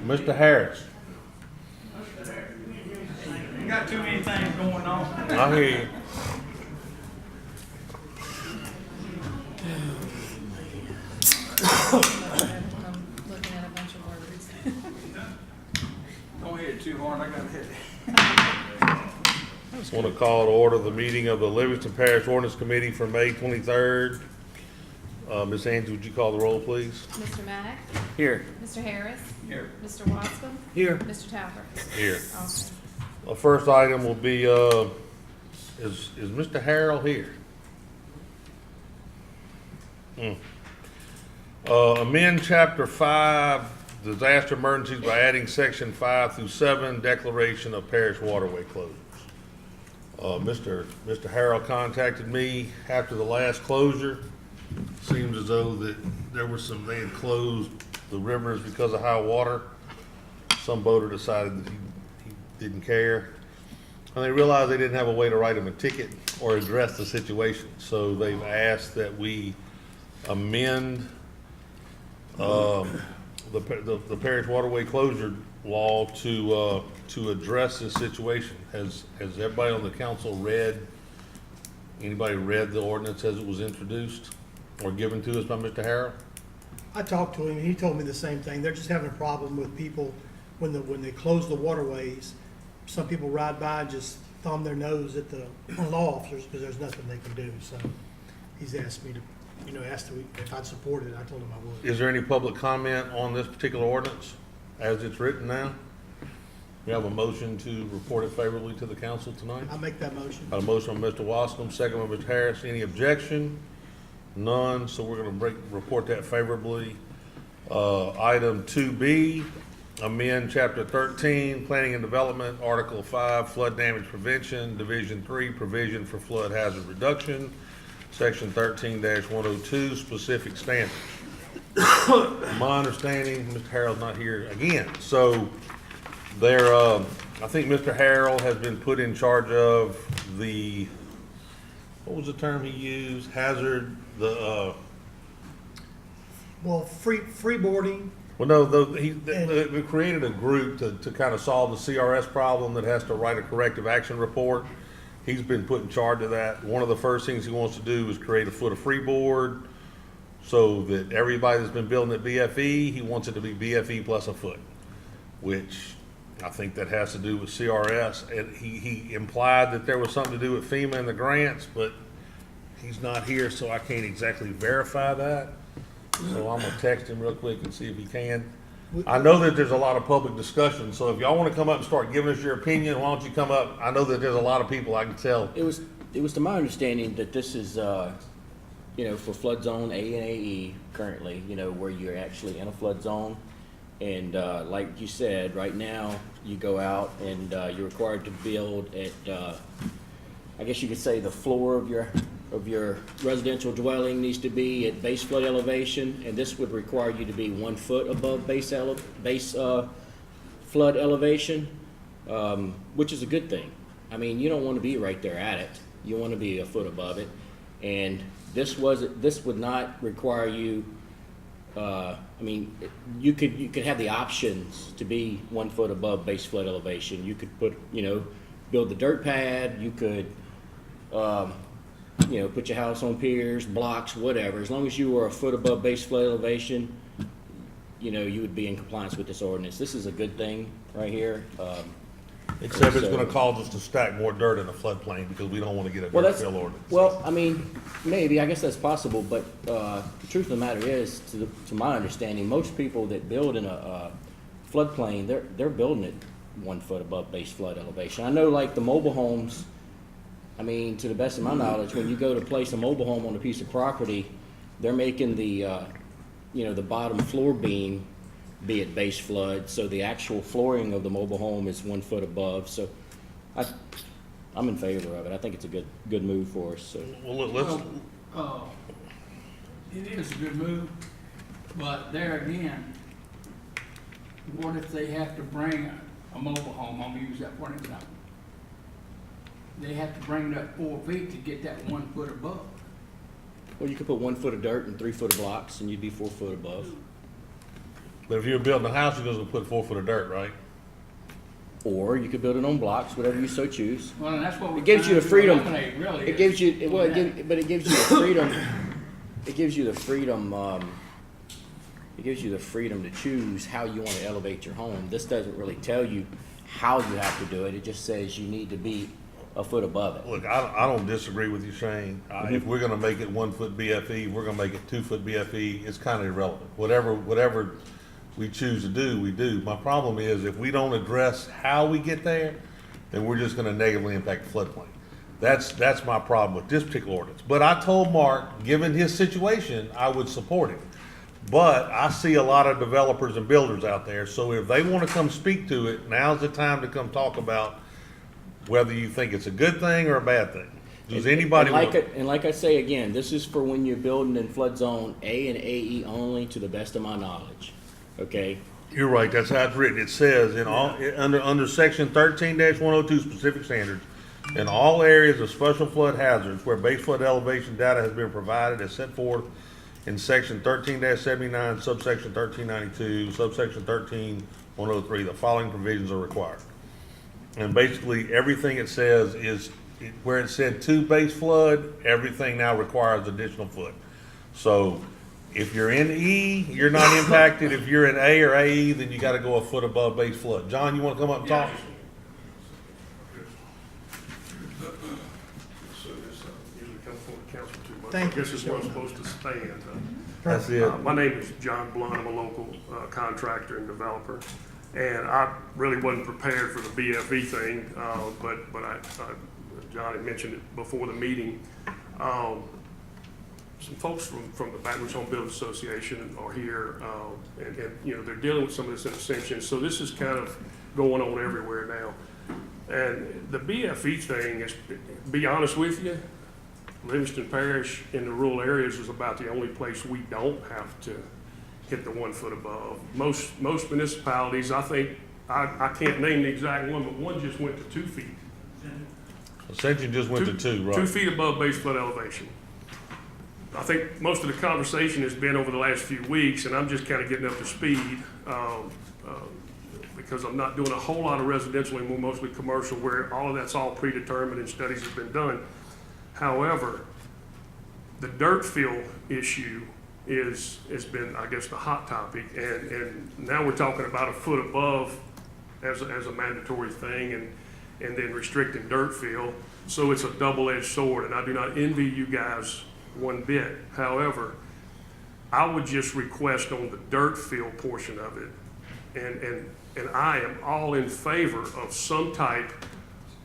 Mr. Harris. You got too many things going on. I hear you. I'm looking at a bunch of words. Don't hit it too hard, I gotta hit it. I want to call to order the meeting of the Livingston Parish Ordinance Committee for May 23rd. Ms. Andrews, would you call the roll, please? Mr. Mack? Here. Mr. Harris? Here. Mr. Wascom? Here. Mr. Tapper? Here. Okay. The first item will be, is Mr. Harrell here? Amend Chapter 5, Disaster Emergencies by adding Section 5 through 7, Declaration of Parish Waterway Closures. Mr. Harrell contacted me after the last closure. Seems as though that there were they had closed the rivers because of high water. Some boater decided that he didn't care. And they realized they didn't have a way to write him a ticket or address the situation. So they've asked that we amend the parish waterway closure law to address this situation. Has everybody on the council anybody read the ordinance as it was introduced or given to us by Mr. Harrell? I talked to him, and he told me the same thing. They're just having a problem with people, when they close the waterways, some people ride by and just thumb their nose at the law officers because there's nothing they can do. So he's asked me to, if I'd support it. I told him I would. Is there any public comment on this particular ordinance as it's written now? We have a motion to report it favorably to the council tonight. I'll make that motion. Got a motion by Mr. Wascom, second by Mr. Harris. Any objection? None, so we're gonna report that favorably. Item 2B, amend Chapter 13, Planning and Development, Article 5, Flood Damage Prevention, Division 3, Provision for Flood Hazard Reduction, Section 13-102, Specific Standards. My understanding, Mr. Harrell's not here again, so I think Mr. Harrell has been put in charge of what was the term he used? Well, freeboarding. Well, no, we created a group to kind of solve the CRS problem that has to write a corrective action report. He's been put in charge of that. One of the first things he wants to do is create a foot of freeboard so that everybody that's been building at BFE, he wants it to be BFE plus a foot, which I think that has to do with CRS. And he implied that there was something to do with FEMA and the grants, but he's not here, so I can't exactly verify that. So I'm gonna text him real quick and see if he can. I know that there's a lot of public discussion, so if y'all wanna come up and start giving us your opinion, why don't you come up? I know that there's a lot of people, I can tell. It was to my understanding that this is, for flood zone A and AE currently, where you're actually in a flood zone. And like you said, right now, you go out and you're required to build at, I guess you could say the floor of your residential dwelling needs to be at base flood elevation, and this would require you to be 1 foot above base flood elevation, which is a good thing. I mean, you don't want to be right there at it. You want to be a foot above it, and this would not require you. You could have the options to be 1 foot above base flood elevation. You could build the dirt pad. You could, put your house on piers, blocks, whatever. As long as you were a foot above base flood elevation, you would be in compliance with this ordinance. This is a good thing right here. Except it's gonna cause us to stack more dirt in the floodplain because we don't wanna get a dirt fill ordinance. Well, maybe, I guess that's possible, but the truth of the matter is, to my understanding, most people that build in a floodplain, they're building it 1 foot above base flood elevation. I know, like the mobile homes, to the best of my knowledge, when you go to place a mobile home on a piece of property, they're making the bottom floor beam be at base flood, so the actual flooring of the mobile home is 1 foot above. So I'm in favor of it. I think it's a good move for us. So. Well, it is a good move, but there again, what if they have to bring a mobile home? I'm gonna use that for an example. They have to bring that 4 feet to get that 1 foot above. Well, you could put 1 foot of dirt and 3 foot of blocks, and you'd be 4 foot above. But if you're building a house, you're just gonna put 4 foot of dirt, right? Or you could build it on blocks, whatever you so choose. Well, and that's what we're It gives you trying the to freedom. eliminate, really. It gives you, well, Yeah. but it gives you the freedom, it gives you the freedom, it gives you the freedom to choose how you want to elevate your home. This doesn't really tell you how you have to do it. It just says you need to be a foot above it. Look, I don't disagree with you, Shane. If we're gonna make it 1 foot BFE, we're gonna make it 2 foot BFE, it's kinda irrelevant. Whatever we choose to do, we do. My problem is if we don't address how we get there, then we're just gonna negatively impact the floodplain. That's my problem with this particular ordinance. But I told Mark, given his situation, I would support him. But I see a lot of developers and builders out there, so if they wanna come speak to it, now's the time to come talk about whether you think it's a good thing or a bad thing. Does anybody want? And like I say again, this is for when you're building in flood zone A and AE only, to the best of my knowledge. Okay? You're right, that's how it's written. It says in all, under section 13-102 specific standards, in all areas of special flood hazards where base flood elevation data has been provided as set forth in section 13-79, subsection 1392, subsection 13-103, the following provisions are required. And basically, everything it says is, where it said 2 base flood, everything now requires additional foot. So if you're in E, you're not impacted. If you're in A or AE, then you gotta go a foot above base flood. John, you wanna come up and talk? So this usually comes from the council too much. Thank I you. guess it's where I'm supposed to stand. That's it. My name is John Blunt. I'm a local contractor and developer. And I really wasn't prepared for the BFE thing, but John had mentioned it before the meeting. Some folks from the Baton Rouge Home Builders Association are here, and you know, they're dealing with some of this intersection. So this is kind of going on everywhere now. And the BFE thing is, to be honest with you, Livingston Parish in the rural areas is about the only place we don't have to hit the 1 foot above. Most municipalities, I think, I can't name the exact one, but one just went to 2 feet. Ascension just went to 2, right? 2 feet above base flood elevation. I think most of the conversation has been over the last few weeks, and I'm just kind of getting up to speed, because I'm not doing a whole lot of residential anymore, mostly commercial, where all of that's all predetermined and studies have been done. However, the dirt fill issue has been, I guess, the hot topic, and now we're talking about a foot above as a mandatory thing, and then restricting dirt fill. So it's a double-edged sword, and I do not envy you guys one bit. However, I would just request on the dirt fill portion of it, and I am all in favor of some type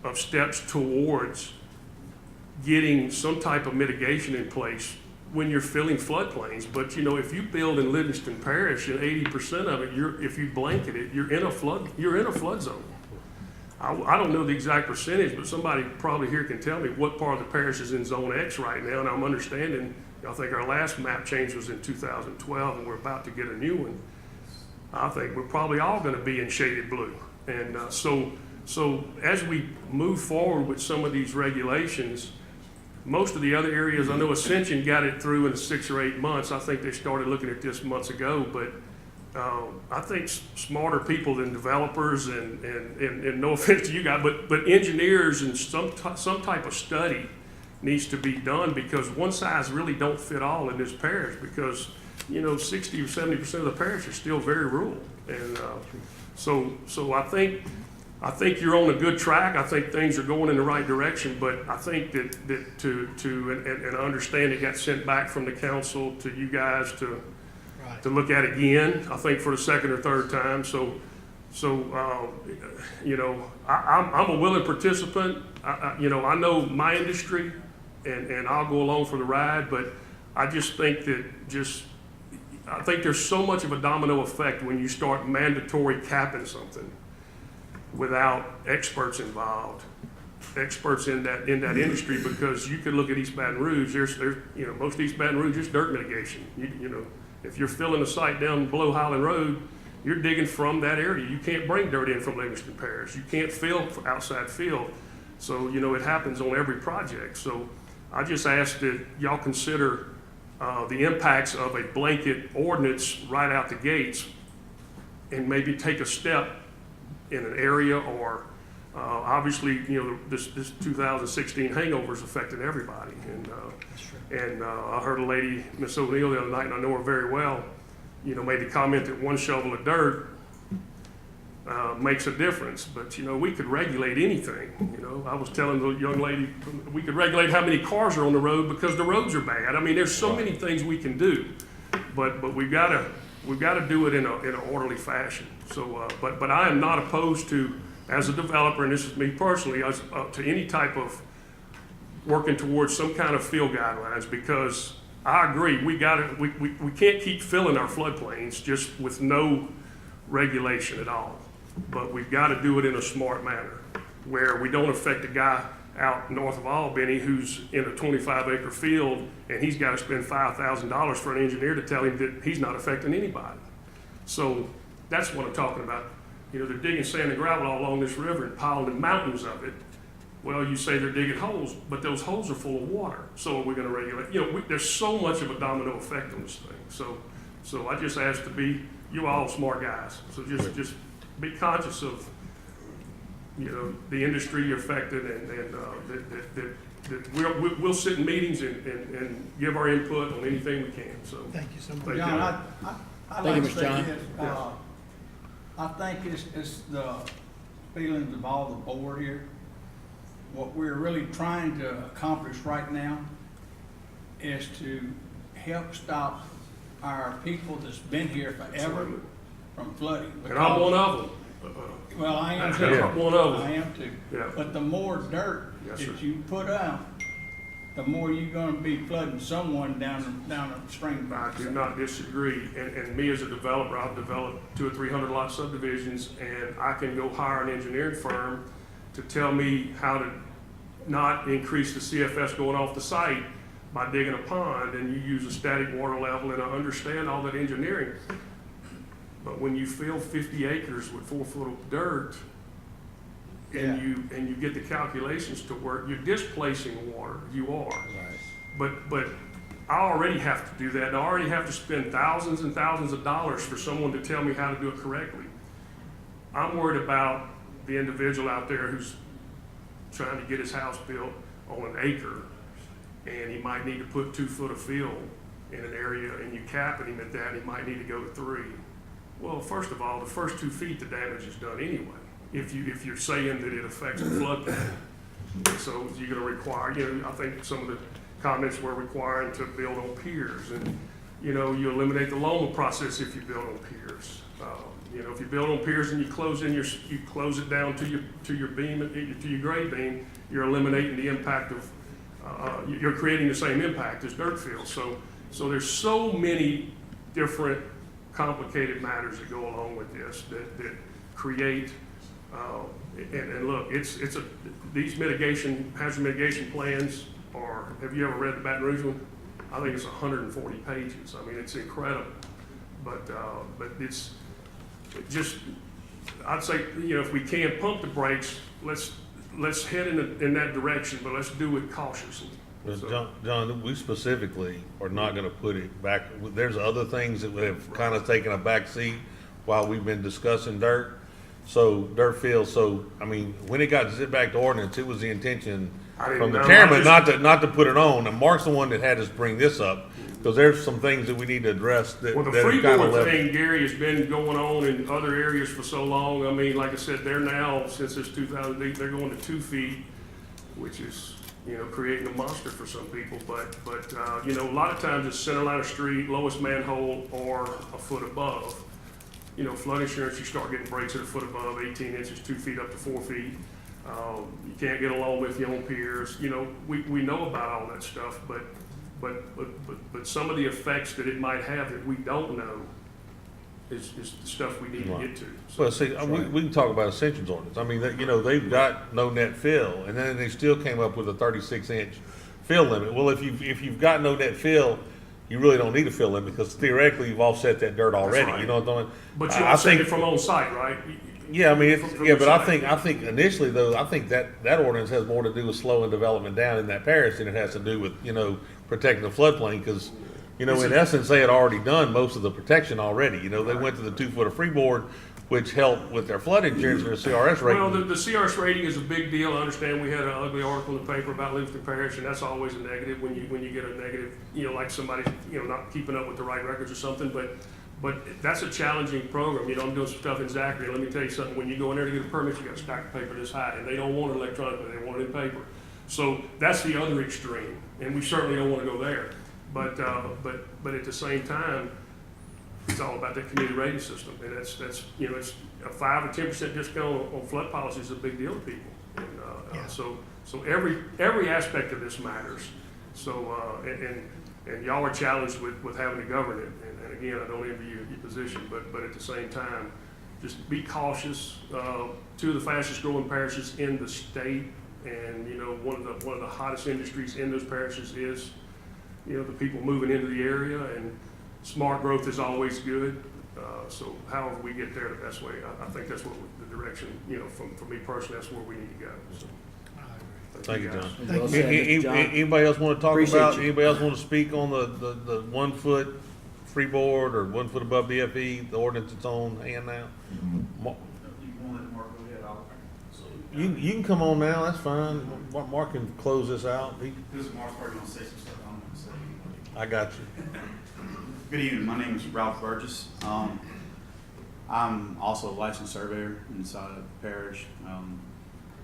of steps towards getting some type of mitigation in place when you're filling floodplains. But you know, if you build in Livingston Parish and 80% of it, if you blanket it, you're in a flood zone. I don't know the exact percentage, but somebody probably here can tell me what part of the parish is in Zone X right now. And I'm understanding, I think our last map change was in 2012, and we're about to get a new one. I think we're probably all going to be in shaded blue. And so as we move forward with some of these regulations, most of the other areas, I know Ascension got it through in 6 or 8 months. I think they started looking at this months ago, but I think smarter people than developers and no offense to you guys, but engineers and some type of study needs to be done, because one size really don't fit all in this parish, because you know 60 or 70% of the parish is still very rural, and so I think you're on a good track. I think things are going in the right direction, but I think that and I understand it got sent back from the council to you guys to look at again, I think for the second or third time. So you know, I'm a willing participant. You know, I know my industry, and I'll go along for the ride, but I just think I think there's so much of a domino effect when you start mandatory capping something without experts involved, experts in that industry, because you could look at East Baton Rouge, there's you know, most of East Baton Rouge is dirt mitigation. You know, if you're filling a site down below Highland Road, you're digging from that area. You can't bring dirt in from Livingston Parish. You can't fill outside fill. So, you know, it happens on every project. So I just ask that y'all consider the impacts of a blanket ordinance right out the gates and maybe take a step in an area, or obviously, this 2016 hangover is affecting everybody. And I heard a lady, Miss O'Neill, the other night, and I know her very well, made the comment that one shovel of dirt makes a difference. But, we could regulate anything. I was telling the young lady, we could regulate how many cars are on the road because the roads are bad. I mean, there's so many things we can do, but we've got to do it in an orderly fashion. So, but I am not opposed to, as a developer, and this is me personally, to any type of working towards some kind of field guidelines, because I agree, we can't keep filling our floodplains just with no regulation at all. But we've got to do it in a smart manner where we don't affect a guy out north of Albany who's in a 25-acre field and he's got to spend $5,000 for an engineer to tell him that he's not affecting anybody. So that's what I'm talking about. They're digging sand and gravel all along this river and piling the mountains of it. Well, you say they're digging holes, but those holes are full of water. So are we going to regulate? There's so much of a domino effect on this thing. So I just ask to be, you all smart guys. So just be conscious of, the industry you're affected, and that we'll sit in meetings and give our input on anything we can. So Thank you so much. Thank John, you. I'd Thank you, like to Mr. say John. this, Yes. I think it's the feelings of all the board here. What we're really trying to accomplish right now is to help stop our people that's been here forever Absolutely. from flooding. And I'm one of them. Well, I am too. Yeah. One of them. I am too. Yeah. But the more dirt Yes, that sir. you put out, the more you're gonna be flooding someone down the stream. I do not disagree, and me as a developer, I've developed 200 or 300 lot subdivisions, and I can go hire an engineering firm to tell me how to not increase the CFS going off the site by digging a pond, and you use a static water level, and I understand all that engineering. But when you fill 50 acres with 4 foot of dirt, and you get the calculations to work, you're displacing water. You are. But I already have to do that, and I already have to spend thousands and thousands of dollars for someone to tell me how to do it correctly. I'm worried about the individual out there who's trying to get his house built on an acre, and he might need to put 2 foot of fill in an area, and you capping him at that, he might need to go to 3. Well, first of all, the first 2 feet, the damage is done anyway. If you're saying that it affects the floodplain, so you're going to require, I think some of the comments were requiring to build on piers, and you eliminate the loam process if you build on piers. If you build on piers and you close it down to your beam, to your grade beam, you're eliminating the impact of you're creating the same impact as dirt fields. So there's so many different complicated matters that go along with this that create. And look, these hazard mitigation plans are. Have you ever read the Baton Rouge one? I think it's 140 pages. I mean, it's incredible. But it's just. I'd say if we can pump the brakes, let's head in that direction, but let's do it cautiously. Well, So- John, we specifically are not gonna put it back, there's other things that have kind of taken a back seat while we've been discussing dirt. So, dirt fields, I mean, when it got zipped back to ordinance, it was the intention I didn't from the know. chairman I not to put it on. And Mark's the one that had us bring this up, because there's some things that we need to address that Well, the that have kind freeboard of left. thing, Gary, has been going on in other areas for so long. I mean, like I said, they're now, since it's 2008, they're going to 2 feet, which is, creating a monster for some people. But a lot of times it's center line of street, lowest manhole, or a foot above. Flood insurance, you start getting breaks at a foot above, 18 inches, 2 feet up to 4 feet. You can't get along with your own peers. We know about all that stuff, but some of the effects that it might have that we don't know is the stuff we need to get to. Well, see, we can talk about essentials ordinance. I mean, they've got no net fill, and then they still came up with a 36-inch fill limit. Well, if you've got no net fill, you really don't need a fill limit, because theoretically you've offset that dirt already. right. You know what I'm saying? But you offset it from on site, right? Yeah, I mean, From yeah, the but site. I think initially though, I think that ordinance has more to do with slowing development down in that parish than it has to do with, protecting the floodplain, because You know, in essence, they had already done most of the protection already. You know, they went to the 2 foot of freeboard, which helped with their flood insurance and their CRS rating. Well, the CRS rating is a big deal. I understand we had an ugly article in the paper about Livingston Parish, and that's always a negative when you get a negative, you know, like somebody, you know, not keeping up with the right records or something. But that's a challenging program. You know, I'm doing some stuff in Zachary. Let me tell you something. When you go in there to get a permit, you got a stack of paper this high, and they don't want it electronically. They want it in paper. So that's the other extreme, and we certainly don't want to go there. But at the same time, it's all about that community rating system, and that's you know, it's a 5 or 10% discount on flood policy is a big deal to people, and Yeah. so every aspect of this matters. So and y'all are challenged with having to govern it, and again, I don't envy your position, but at the same time, just be cautious. 2 of the fastest growing parishes in the state, and you know, one of the hottest industries in those parishes is, you know, the people moving into the area, and smart growth is always good. So however we get there the best way, I think that's what the direction, you know, for me personally, that's where we need to go. So, Thank you, John. Thank Well you. said, Mr. John. Anybody else want to talk Appreciate about, you. anybody else want to speak on the 1 foot freeboard or 1 foot above BFE, the ordinance that's on hand now? You can come on now, that's fine. Mark can close this out. This is Mark Burgess, gonna say some stuff I'm gonna say. I got you. Good evening, my name is Ralph Burgess. I'm also a licensed surveyor inside of the parish.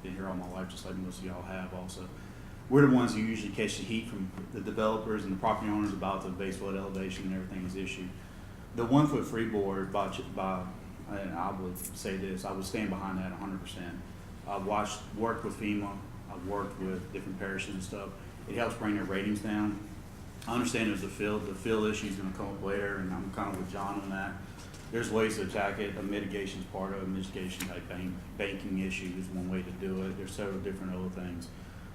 Been here all my life, just like most of y'all have also. We're the ones who usually catch the heat from the developers and the property owners about the base flood elevation and everything is issued. The 1 foot freeboard and I would say this, I would stand behind that 100%. I've worked with FEMA, I've worked with different parishes and stuff. It helps bring their ratings down. I understand there's the fill issue is gonna come up later, and I'm kind of with John on that. There's ways to attack it. A mitigation is part of it. Mitigation type banking issue is one way to do it. There's several different other things.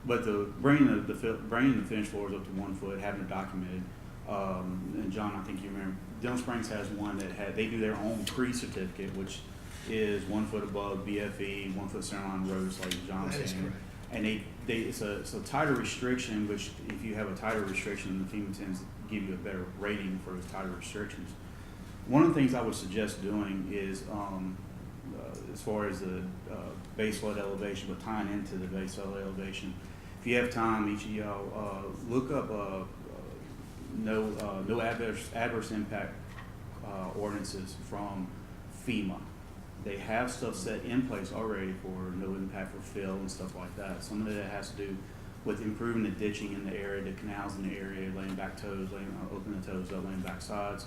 But bringing the finished floors up to 1 foot, having it documented, and John, I think you remember, Dillon Springs has one that they do their own pre-certificate, which is 1 foot above BFE, 1 foot centerline roads, like John That is saying. correct. And it's a tighter restriction, which if you have a tighter restriction, the FEMA tends to give you a better rating for those tighter restrictions. One of the things I would suggest doing is, as far as the base flood elevation, but tying into the base flood elevation, if you have time, each of y'all look up no adverse impact ordinances from FEMA. They have stuff set in place already for no impact for fill and stuff like that. Some of it has to do with improving the ditching in the area, the canals in the area, laying back toes, opening the toes up, laying back sides,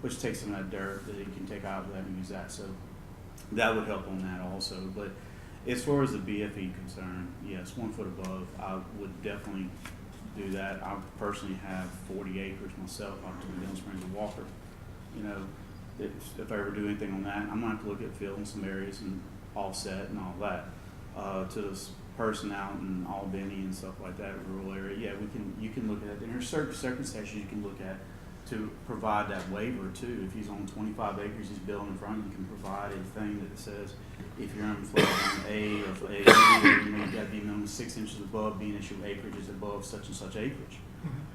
which takes some of that dirt that you can take out of that and use that. So that would help on that also. But as far as the BFE concerned, yes, 1 foot above, I would definitely do that. I personally have 40 acres myself out between Dillon Springs and Walker. You know, if I ever do anything on that, I'm gonna have to look at fill in some areas and offset and all that. To this person out in Albany and stuff like that, rural area, yeah, you can look at it. And there's certain circumstances you can look at to provide that waiver too. If he's on 25 acres, he's building in front, you can provide a thing that says if you're on flood zone A or A, you know, you gotta be minimum 6 inches above being issued acreage is above such and such acreage.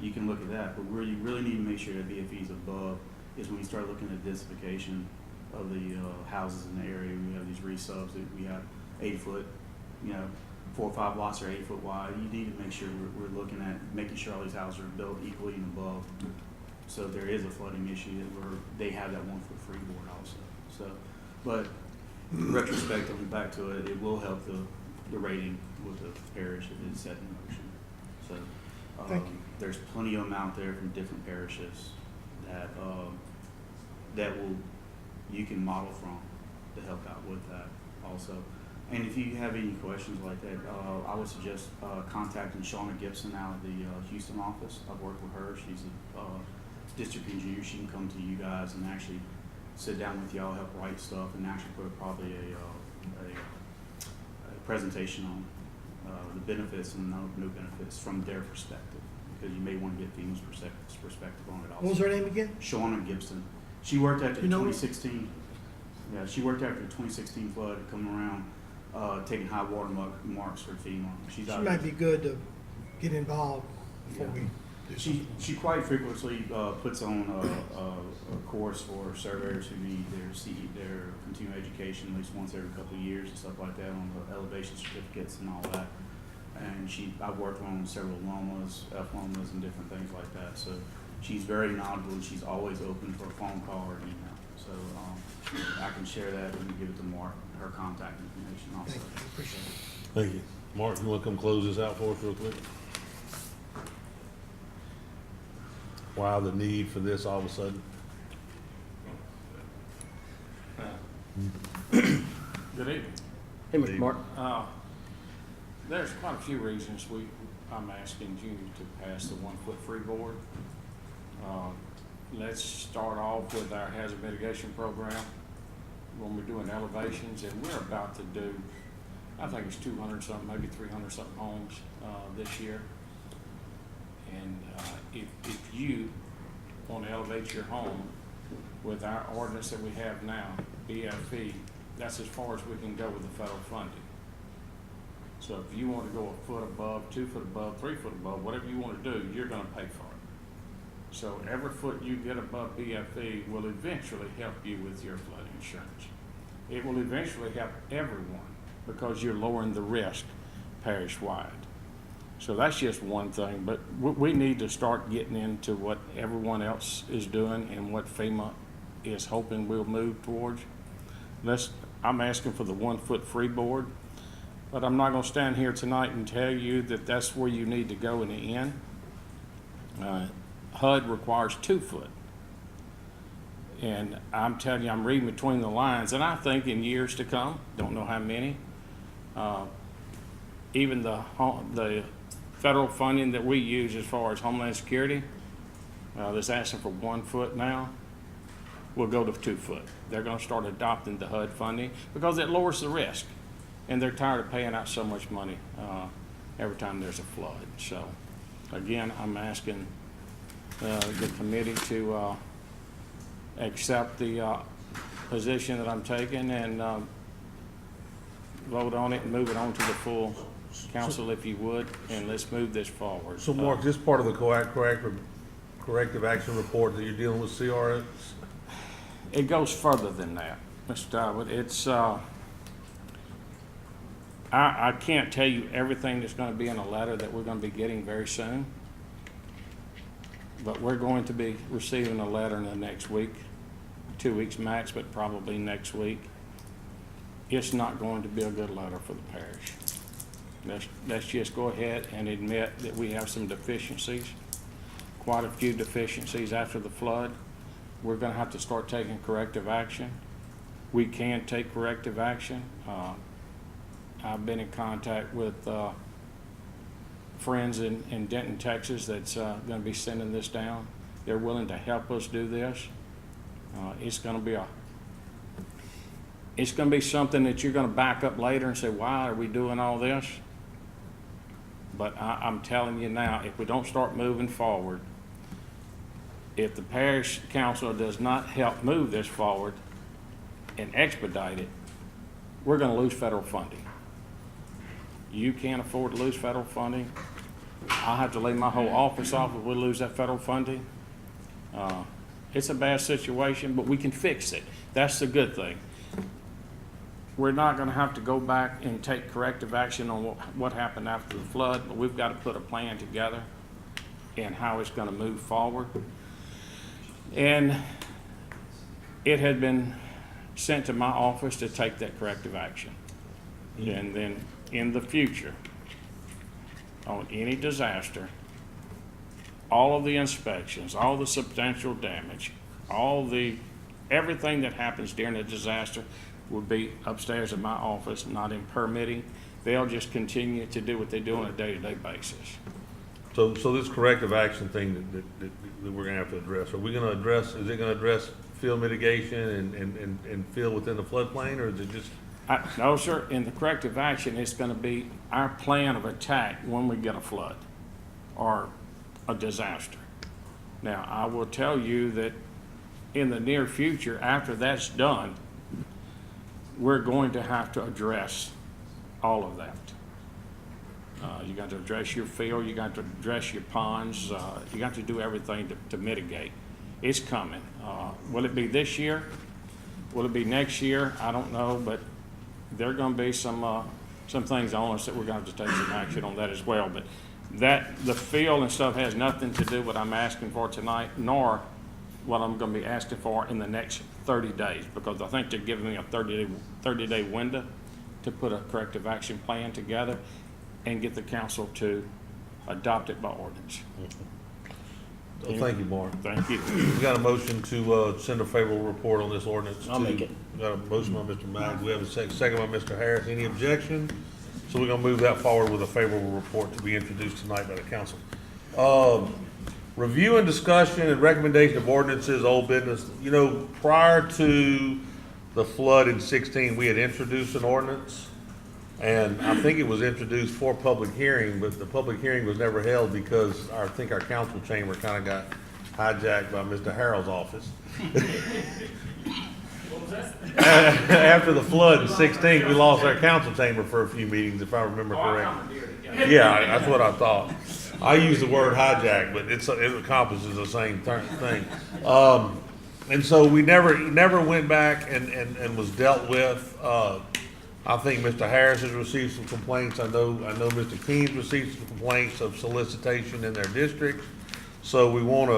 You can look at that, but where you really need to make sure that BFE is above is when you start looking at densification of the houses in the area. We have these resubs that we have 8 foot, you know, 4 or 5 lots are 8 foot wide. You need to make sure we're looking at making sure all these houses are built equally and above. So there is a flooding issue that they have that 1 foot freeboard also. So, but retrospectively back to it, it will help the rating with the parish that is set in motion. So Thank you. there's plenty of them out there from different parishes that you can model from to help out with that also. And if you have any questions like that, I would suggest contacting Shauna Gibson out of the Houston office. I've worked with her. She's a district engineer. She can come to you guys and actually sit down with y'all, help write stuff, and actually put probably a presentation on the benefits and no benefits from their perspective, because you may want to get FEMA's perspective on it also. What was her name again? Shauna Gibson. She worked after You know her? 2016. Yeah, she worked after the 2016 flood, coming around, taking high water marks for FEMA. She might be good to get involved before Yeah. we She quite frequently puts on a course for surveyors who need their continuing education at least once every couple of years and stuff like that on the elevation certificates and all that. And I've worked on several lomas, F-lomas and different things like that. So she's very knowledgeable and she's always open for a phone call or email. So I can share that and give it to Mark, her contact information also. Thank you, appreciate it. Thank you. Mark, you want to come close this out for us real quick? Why the need for this all of a sudden? Good evening. Hey, Mr. Mark. There's quite a few reasons I'm asking you to pass the 1 foot freeboard. Let's start off with our hazard mitigation program when we're doing elevations, and we're about to do, I think it's 200 something, maybe 300 something homes this year. And if you want to elevate your home with our ordinance that we have now, BFE, that's as far as we can go with the federal funding. So if you want to go a foot above, 2 foot above, 3 foot above, whatever you want to do, you're going to pay for it. So every foot you get above BFE will eventually help you with your flood insurance. It will eventually help everyone because you're lowering the risk parish-wide. So that's just one thing, but we need to start getting into what everyone else is doing and what FEMA is hoping we'll move towards. I'm asking for the 1 foot freeboard, but I'm not going to stand here tonight and tell you that that's where you need to go in the end. HUD requires 2 foot. And I'm telling you, I'm reading between the lines, and I think in years to come, don't know how many, even the federal funding that we use as far as Homeland Security, that's asking for 1 foot now, will go to 2 foot. They're going to start adopting the HUD funding because it lowers the risk, and they're tired of paying out so much money every time there's a flood. So, again, I'm asking the committee to accept the position that I'm taking and vote on it and move it on to the full council if you would, and let's move this forward. So Mark, this part of the corrective action report that you're dealing with CRS? It goes further than that, Mr. Talbot. It's, I can't tell you everything that's going to be in a letter that we're going to be getting very soon, but we're going to be receiving a letter in the next week, 2 weeks max, but probably next week. It's not going to be a good letter for the parish. Let's just go ahead and admit that we have some deficiencies, quite a few deficiencies after the flood. We're going to have to start taking corrective action. We can take corrective action. I've been in contact with friends in Denton, Texas that's going to be sending this down. They're willing to help us do this. It's going to be something that you're going to back up later and say, why are we doing all this? But I'm telling you now, if we don't start moving forward, if the parish council does not help move this forward and expedite it, we're going to lose federal funding. You can't afford to lose federal funding. I'll have to lay my whole office off if we lose that federal funding. It's a bad situation, but we can fix it. That's the good thing. We're not going to have to go back and take corrective action on what happened after the flood, but we've got to put a plan together and how it's going to move forward. And it had been sent to my office to take that corrective action. And then in the future, on any disaster, all of the inspections, all the substantial damage, everything that happens during a disaster will be upstairs in my office, not in permitting. They'll just continue to do what they do on a day-to-day basis. So this corrective action thing that we're gonna have to address, are we gonna address, is it gonna address field mitigation and field within the floodplain, or is it just? No, sir. In the corrective action, it's going to be our plan of attack when we get a flood or a disaster. Now, I will tell you that in the near future, after that's done, we're going to have to address all of that. You got to address your field, you got to address your ponds, you got to do everything to mitigate. It's coming. Will it be this year? Will it be next year? I don't know, but there are gonna be some things on us that we're gonna have to take some action on that as well. But the field and stuff has nothing to do with what I'm asking for tonight, nor what I'm gonna be asking for in the next 30 days, because I think they're giving me a 30-day window to put a corrective action plan together and get the council to adopt it by ordinance. Well, thank you, Mark. Thank you. We got a motion to send a favorable report on this ordinance. I'll make it. We got a motion by Mr. Mack. We have a second by Mr. Harris. Any objection? So we're gonna move that forward with a favorable report to be introduced tonight by the council. Review and discussion and recommendation of ordinances, old business. You know, prior to the flood in 16, we had introduced an ordinance. And I think it was introduced for public hearing, but the public hearing was never held because I think our council chamber kind of got hijacked by Mr. Harrell's office. After the flood in 16, we lost our council chamber for a few meetings, if I remember correctly. Yeah, that's what I thought. I use the word hijack, but it accomplishes the same thing. And so we never went back and was dealt with. I think Mr. Harris has received some complaints. I know Mr. Keen's received some complaints of solicitation in their district. So we want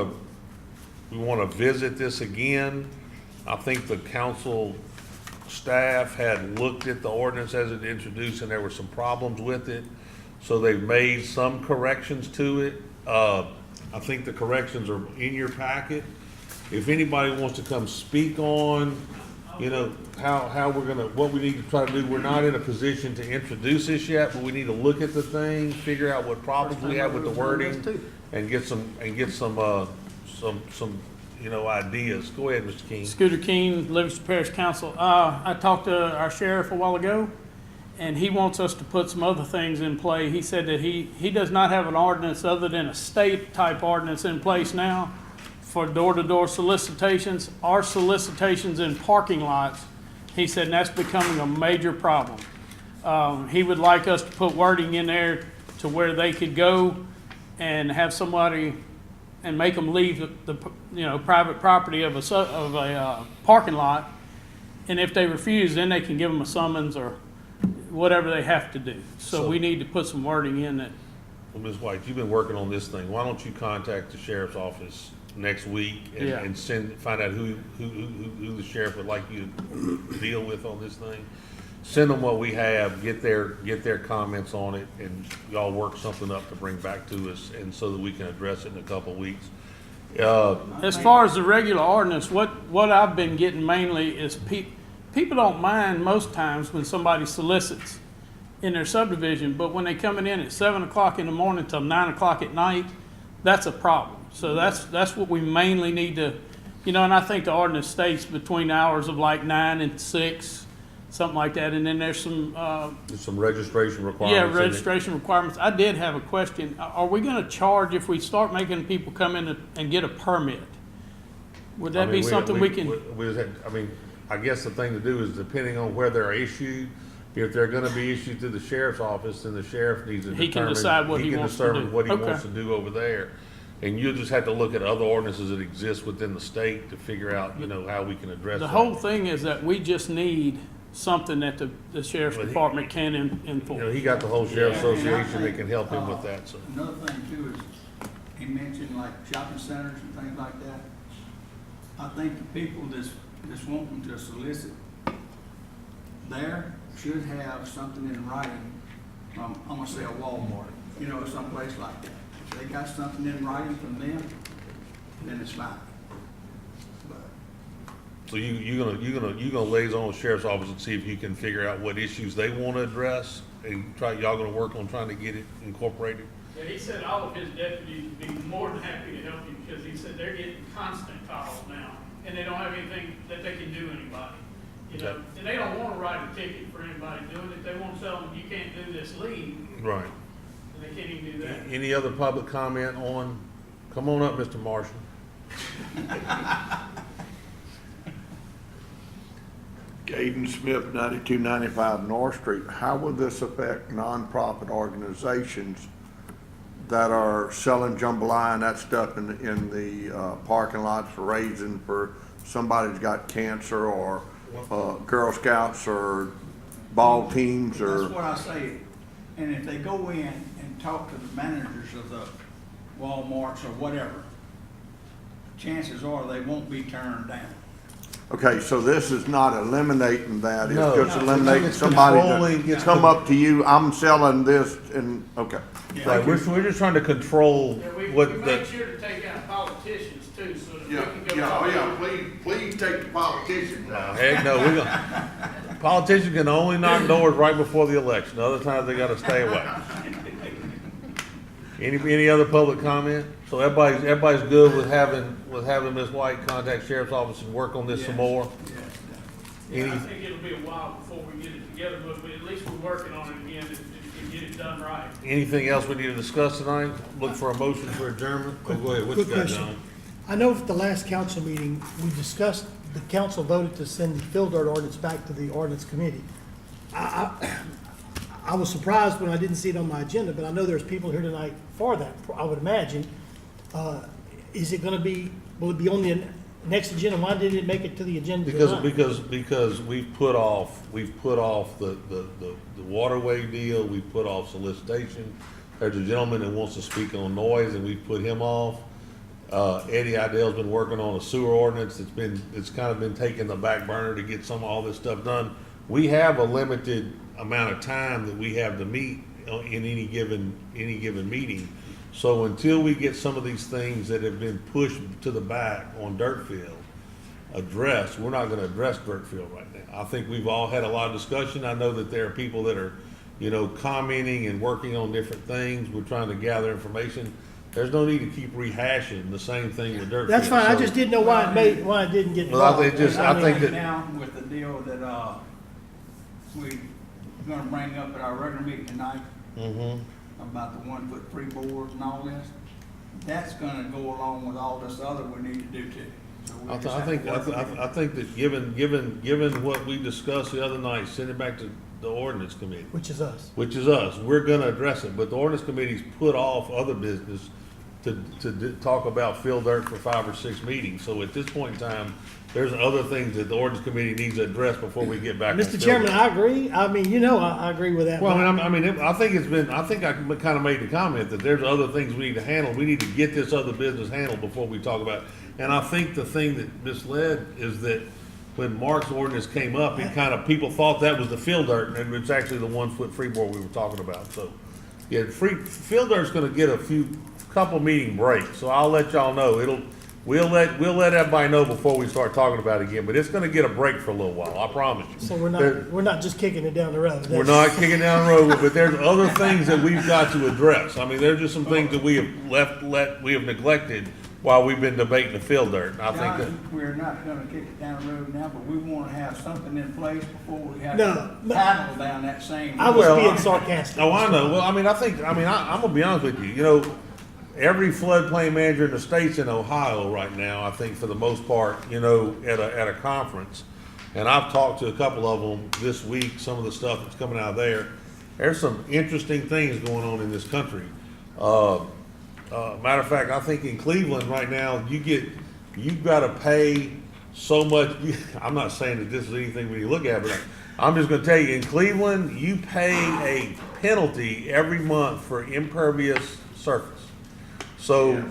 to visit this again. I think the council staff had looked at the ordinance as it introduced, and there were some problems with it. So they've made some corrections to it. I think the corrections are in your packet. If anybody wants to come speak on, you know, what we need to try to do, we're not in a position to introduce this yet, but we need to look at the thing, figure out what problems we have with the wording, and get some, you know, ideas. Go ahead, Mr. King. Scooter Keene, Livingston Parish Council. I talked to our sheriff a while ago, and he wants us to put some other things in play. He said that he does not have an ordinance other than a state-type ordinance in place now for door-to-door solicitations or solicitations in parking lots. He said that's becoming a major problem. He would like us to put wording in there to where they could go and have somebody and make them leave the private property of a parking lot, and if they refuse, then they can give them a summons or whatever they have to do. So we need to put some wording in that. Well, Ms. White, you've been working on this thing. Why don't you contact the sheriff's office next week and find out who the sheriff would like you to deal with on this thing? Send them what we have, get their comments on it, and y'all work something up to bring back to us, and so that we can address it in a couple of weeks. As far as the regular ordinance, what I've been getting mainly is people don't mind most times when somebody solicits in their subdivision, but when they coming in at 7 o'clock in the morning till 9 o'clock at night, that's a problem. So that's what we mainly need to, and I think the ordinance states between hours of like 9 and 6, something like that. And then there's some registration requirements. Yeah, registration requirements. I did have a question. Are we going to charge if we start making people come in and get a permit? Would that be something we can? I guess the thing to do is, depending on where they're issued, if they're gonna be issued to the sheriff's office, then the sheriff needs to determine. He can decide what he wants to do. What he Okay. wants to do over there. And you'll just have to look at other ordinances that exist within the state to figure out, how we can address that. The whole thing is that we just need something that the sheriff's department can enforce. He got the whole sheriff's association that can help him with that, so. Another thing too is, he mentioned like shopping centers and things like that. I think the people that's wanting to solicit there should have something in writing from, I'm gonna say a Walmart, someplace like that. If they got something in writing from them, then it's fine. But So you're gonna liaison with the sheriff's office and see if you can figure out what issues they wanna address, and y'all gonna work on trying to get it incorporated? Yeah, he said all of his deputies would be more than happy to help you, because he said they're getting constant calls now, and they don't have anything that they can do anybody. Okay. And they don't want to write a ticket for anybody doing it. They want to tell them, you can't do this, leave, Right. and they can't even do that. Any other public comment on, come on up, Mr. Marshall. Gaden Smith, 9295 North Street. How will this affect nonprofit organizations that are selling jambalaya and that stuff in the parking lots for raising for somebody who's got cancer, or Girl Scouts or ball teams, or? That's what I say, and if they go in and talk to the managers of the Walmarts or whatever, chances are they won't be turned down. Okay, so this is not eliminating that, it's No. just No, eliminating it's somebody controlling- to it's come con- up to you, I'm selling this, and, okay. Right, we're just trying to control We what make the, sure to take out politicians too, so that we Yeah, can go. yeah, oh yeah, please take the politicians out. heck no, we're gonna, politicians can only knock doors right before the election, other times they gotta stay away. Any other public comment? So everybody's good with having Ms. White contact sheriff's office and work on this some more? Yeah, I Any, think it'll be a while before we get it together, but at least we're working on it again and get it done right. anything else we need to discuss tonight? Look for a motion for adjournment? Oh, go ahead, what you Quick got, question. John? I know at the last council meeting, we discussed, the council voted to send the fill dirt ordinance back to the ordinance committee. I was surprised when I didn't see it on my agenda, but I know there's people here tonight for that, I would imagine. Is it gonna be, will it be on the next agenda? Why didn't it make it to the agenda tonight? Because we've put off the waterway deal, we've put off solicitation. There's a gentleman that wants to speak on noise, and we've put him off. Eddie Idell's been working on a sewer ordinance, it's kind of been taking the back burner to get all this stuff done. We have a limited amount of time that we have to meet in any given meeting. So until we get some of these things that have been pushed to the back on Dirtfield addressed, we're not gonna address Dirtfield right now. I think we've all had a lot of discussion. I know that there are people that are, commenting and working on different things. We're trying to gather information. There's no need to keep rehashing the same thing with Dirtfield. That's fine, I So- just didn't know why it didn't get Well, I involved. think I think that, Now, with the deal that, we're gonna bring up at our regular meeting tonight, mhm. about the 1 foot freeboards and all this, that's gonna go along with all this other we need to do too. So we just have to work with it. I think that given what we discussed the other night, send it back to the ordinance committee, Which is us. which is us. We're gonna address it, but the ordinance committee's put off other business to talk about fill dirt for 5 or 6 meetings. So at this point in time, there's other things that the ordinance committee needs to address before we get back. on Mr. fill Chairman, dirt. I agree. I mean, I agree with that. Well, I think I kind of made the comment that there's other things we need to handle. We need to get this other business handled before we talk about it. And I think the thing that misled is that when Mark's ordinance came up, people thought that was the fill dirt, and it's actually the 1 foot freeboard we were talking about. So, yeah, fill dirt's gonna get a couple meeting breaks, so I'll let y'all know. We'll let everybody know before we start talking about it again, but it's gonna get a break for a little while, I promise you. So we're not just kicking it down the road. We're not kicking down the road, but there's other things that we've got to address. I mean, there's just some things that we have neglected while we've been debating the fill dirt. And I think that, John, we're not gonna kick it down the road now, but we wanna have something in place before we have No, to paddle down that same. I was Well, being sarcastic. oh, I know. Well, I'm gonna be honest with you. Every floodplain manager in the state's in Ohio right now, I think for the most part, at a conference. And I've talked to a couple of them this week, some of the stuff that's coming out of there. There's some interesting things going on in this country. Matter of fact, I think in Cleveland right now, you've gotta pay so much. I'm not saying that this is anything we look at, but I'm just gonna tell you, in Cleveland, you pay a penalty every month for impervious surface. So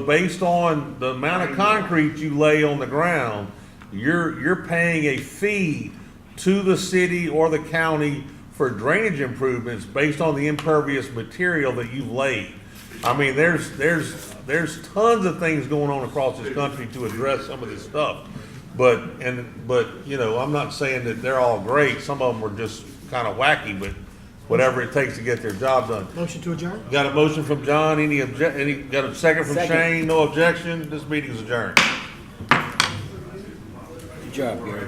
based on the amount of concrete you lay on the ground, you're paying a fee to the city or the county for drainage improvements based on the impervious material that you've laid. I mean, there's tons of things going on across this country to address some of this stuff. But I'm not saying that they're all great. Some of them are just kind of wacky, but whatever it takes to get their job done. Motion to adjourn? Got a motion from John, got a second from Second. Shane, no objection, this meeting is adjourned. Good job, Gary.